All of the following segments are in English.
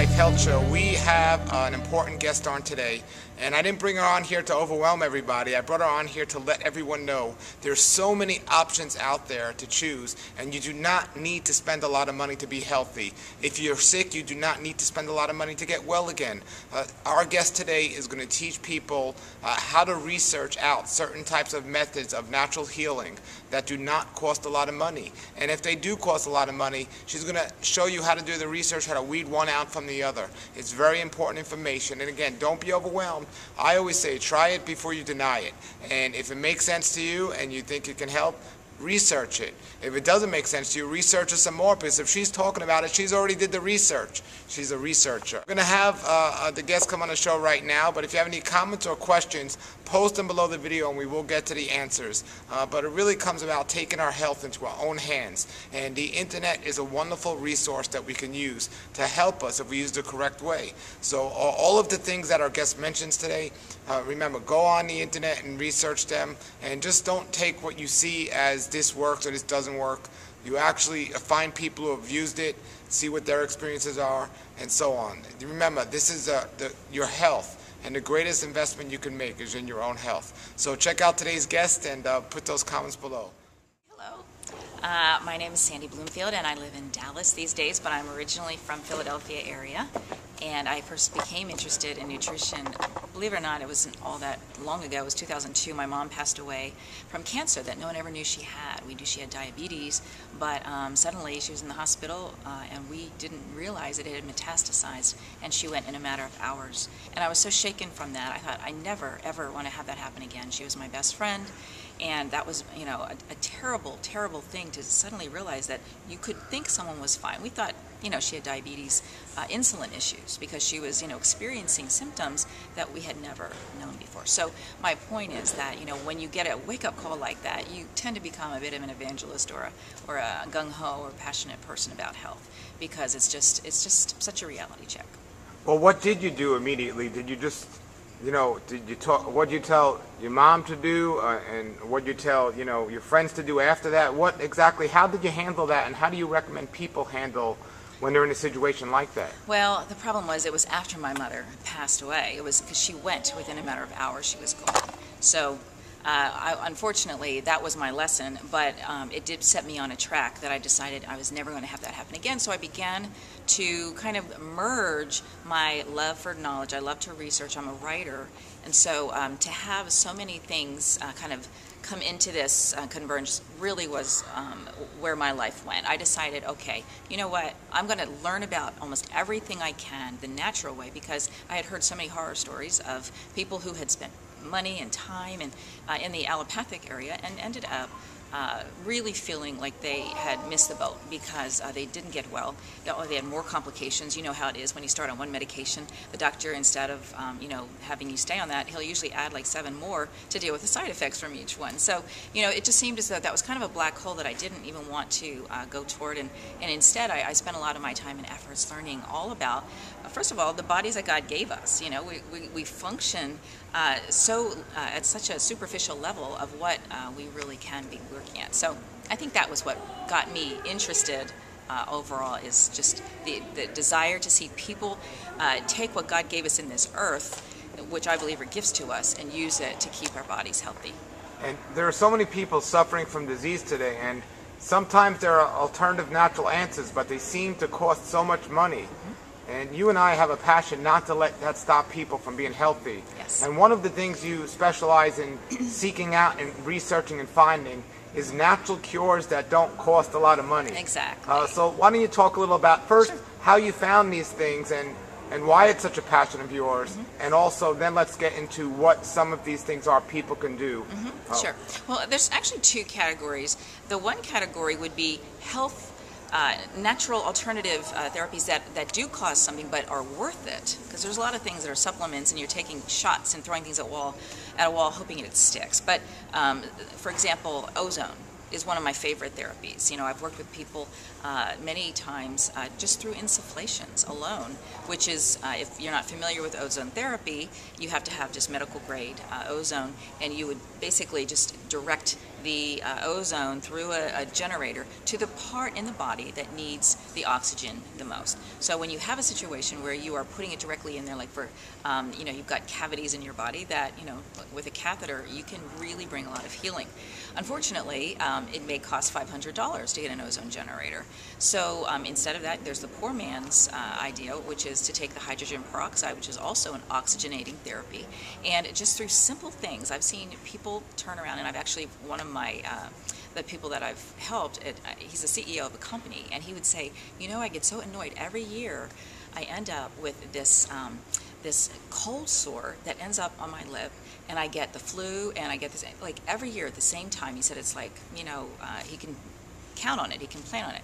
Life Health Show. We have an important guest on today, and I didn't bring her on here to overwhelm everybody. I brought her on here to let everyone know there's so many options out there to choose, and you do not need to spend a lot of money to be healthy. If you're sick, you do not need to spend a lot of money to get well again. Our guest today is going to teach people how to research out certain types of methods of natural healing that do not cost a lot of money. And if they do cost a lot of money, she's going to show you how to do the research, how to weed one out from the other. It's very important information. And again, don't be overwhelmed. I always say try it before you deny it. And if it makes sense to you and you think it can help, research it. If it doesn't make sense to you, research it some more, because if she's talking about it, she's already did the research. She's a researcher. We're going to have the guest come on the show right now, but if you have any comments or questions, post them below the video and we will get to the answers. But it really comes about taking our health into our own hands. And the internet is a wonderful resource that we can use to help us if we use the correct way. So all of the things that our guest mentions today, remember, go on the internet and research them, and just don't take what you see as this works or this doesn't work. You actually find people who have used it, see what their experiences are, and so on. Remember, this is your health, and the greatest investment you can make is in your own health. So check out today's guest and put those comments below. Hello. My name is Sandy Bloomfield, and I live in Dallas these days, but I'm originally from Philadelphia area. And I first became interested in nutrition, believe it or not, it wasn't all that long ago. It was 2002. My mom passed away from cancer that no one ever knew she had. We knew she had diabetes, but suddenly she was in the hospital, and we didn't realize it had metastasized, and she went in a matter of hours. And I was so shaken from that. I thought, I never, ever want to have that happen again. She was my best friend, and that was, you know, a terrible, terrible thing to suddenly realize that you could think someone was fine. We thought, you know, she had diabetes, insulin issues, because she was, you know, experiencing symptoms that we had never known before. So my point is that, you know, when you get a wake-up call like that, you tend to become a bit of an evangelist or a gung-ho or passionate person about health, because it's just such a reality check. Well, what did you do immediately? Did you just, you know, what did you tell your mom to do, and what did you tell, you know, your friends to do after that? What exactly, how did you handle that, and how do you recommend people handle when they're in a situation like that? Well, the problem was, it was after my mother passed away. It was because she went within a matter of hours, she was gone. So unfortunately, that was my lesson, but it did set me on a track that I decided I was never going to have that happen again. So I began to kind of merge my love for knowledge. I love to research. I'm a writer. And so to have so many things kind of come into this convergence really was where my life went. I decided, okay, you know what, I'm going to learn about almost everything I can the natural way, because I had heard so many horror stories of people who had spent money and time and in the allopathic area and ended up really feeling like they had missed the boat because they didn't get well. They had more complications. You know how it is when you start on one medication. The doctor, instead of you know, having you stay on that, he'll usually add like 7 more to deal with the side effects from each one. So, you know, it just seemed as though that was kind of a black hole that I didn't even want to go toward. And instead, I spent a lot of my time and efforts learning all about, first of all, the bodies that God gave us. You know, we function at such a superficial level of what we really can be working at. So I think that was what got me interested overall, is just the desire to see people take what God gave us in this earth, which I believe are gifts to us, and use it to keep our bodies healthy. And there are so many people suffering from disease today, and sometimes there are alternative natural answers, but they seem to cost so much money. And you and I have a passion not to let that stop people from being healthy. Yes. And one of the things you specialize in seeking out and researching and finding is natural cures that don't cost a lot of money. Exactly. So why don't you talk a little about first how you found these things and why it's such a passion of yours, and also then let's get into what some of these things are people can do. Sure. Well, there's actually 2 categories. The one category would be health, natural alternative therapies that do cost something but are worth it, because there's a lot of things that are supplements and you're taking shots and throwing things at a wall hoping it sticks. But for example, ozone is one of my favorite therapies. You know, I've worked with people many times just through insufflations alone, which is, if you're not familiar with ozone therapy, you have to have just medical grade ozone, and you would basically just direct the ozone through a generator to the part in the body that needs the oxygen the most. So when you have a situation where you are putting it directly in there, like for, you've got cavities in your body that, with a catheter, you can really bring a lot of healing. Unfortunately, it may cost $500 to get an ozone generator. So instead of that, there's the poor man's idea, which is to take the hydrogen peroxide, which is also an oxygenating therapy. And just through simple things, I've seen people turn around, and I've actually, one of my the people that I've helped, he's the CEO of a company, and he would say, I get so annoyed every year. I end up with this this cold sore that ends up on my lip, and I get the flu, and I get this like every year at the same time. He said it's like he can count on it, he can plan on it.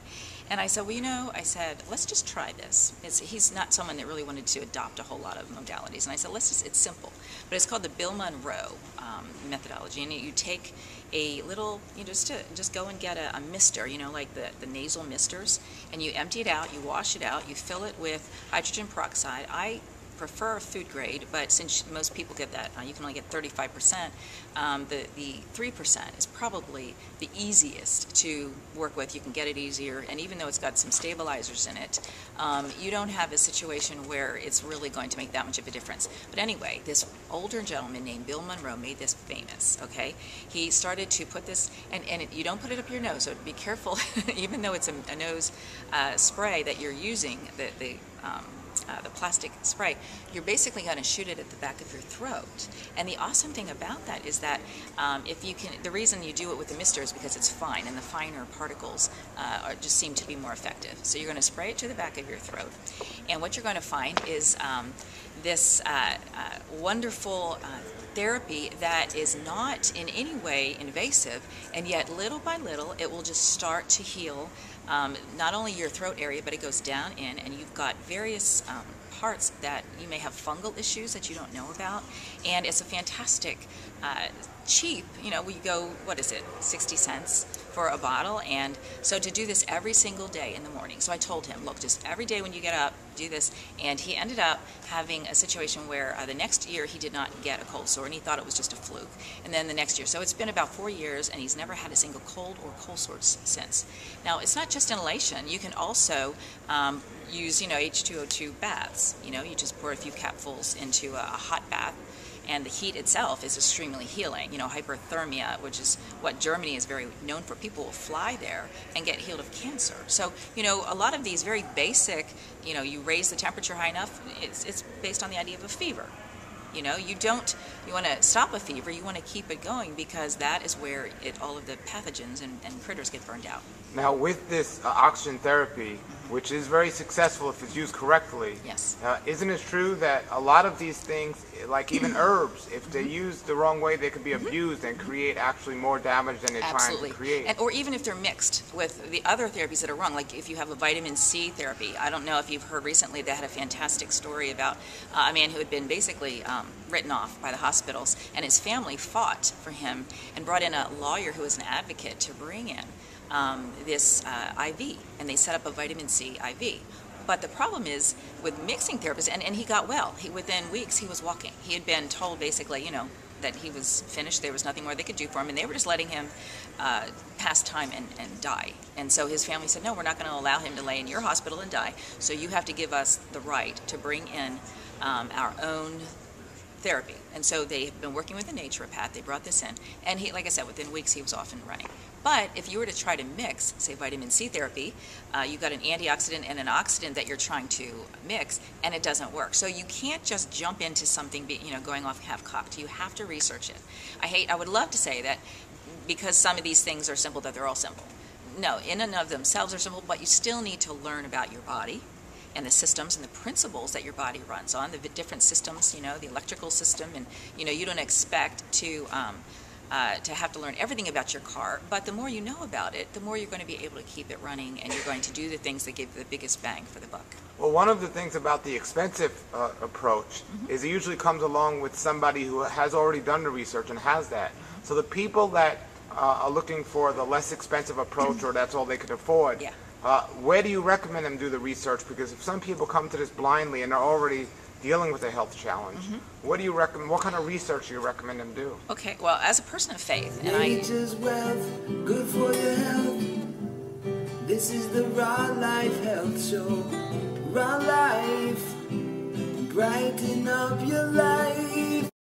And I said, I said, let's just try this. He's not someone that really wanted to adopt a whole lot of modalities. And I said, it's simple. But it's called the Bill Monroe methodology. And you take a little, just go and get a mister, like the nasal misters, and you empty it out, you wash it out, you fill it with hydrogen peroxide. I prefer food grade, but since most people get that, you can only get 35%, the 3% is probably the easiest to work with. You can get it easier, and even though it's got some stabilizers in it, you don't have a situation where it's really going to make that much of a difference. But anyway, this older gentleman named Bill Monroe made this famous, okay? He started to put this, and you don't put it up your nose, so be careful, even though it's a nose spray that you're using, the plastic spray, you're basically going to shoot it at the back of your throat. And the awesome thing about that is that if you can, the reason you do it with the mister is because it's fine, and the finer particles just seem to be more effective. So you're going to spray it to the back of your throat, and what you're going to find is this wonderful therapy that is not in any way invasive, and yet little by little it will just start to heal not only your throat area, but it goes down in, and you've got various parts that you may have fungal issues that you don't know about, and it's a fantastic cheap, we go, 60 cents for a bottle. And so to do this every single day in the morning, so I told him, look, just every day when you get up, do this. And he ended up having a situation where the next year he did not get a cold sore, and he thought it was just a fluke. And then the next year, so it's been about 4 years, and he's never had a single cold or cold sore since. Now, it's not just inhalation. You can also use, H2O2 baths. You just pour a few capfuls into a hot bath, and the heat itself is extremely healing. Hyperthermia, which is what Germany is very known for. People will fly there and get healed of cancer. So, a lot of these very basic, you raise the temperature high enough, it's based on the idea of a fever. You want to stop a fever, you want to keep it going, because that is where all of the pathogens and critters get burned out. Now, with this oxygen therapy, which is very successful if it's used correctly, yes, isn't it true that a lot of these things, like even herbs, if they're used the wrong way, they can be abused and create actually more damage than they're trying to create? Or even if they're mixed with the other therapies that are wrong, like if you have a vitamin C therapy. I don't know if you've heard recently, they had a fantastic story about a man who had been basically written off by the hospitals, and his family fought for him and brought in a lawyer who was an advocate to bring in this IV, and they set up a vitamin C IV. But the problem is with mixing therapies, and he got well. Within weeks, he was walking. He had been told basically, that he was finished. There was nothing more they could do for him, and they were just letting him pass time and die. And so his family said, no, we're not going to allow him to lay in your hospital and die, so you have to give us the right to bring in our own therapy. And so they've been working with a naturopath. They brought this in, and he, like I said, within weeks he was off and running. But if you were to try to mix, say, vitamin C therapy, you've got an antioxidant and an oxidant that you're trying to mix, and it doesn't work. So you can't just jump into something, going off half-cocked. You have to research it. I would love to say that because some of these things are simple, that they're all simple. No, in and of themselves are simple, but you still need to learn about your body and the systems and the principles that your body runs on, the different systems, the electrical system, and, you don't expect to have to learn everything about your car, but the more you know about it, the more you're going to be able to keep it running, and you're going to do the things that give the biggest bang for the buck. Well, one of the things about the expensive approach is it usually comes along with somebody who has already done the research and has that. So the people that are looking for the less expensive approach, or that's all they can afford, where do you recommend them do the research? Because if some people come to this blindly and they're already dealing with a health challenge, what do you recommend? What kind of research do you recommend them do? Okay, well, as a person of faith, and Nature's wealth, good for your health. This is the Raw Life Health Show. Raw Life, brighten up your life.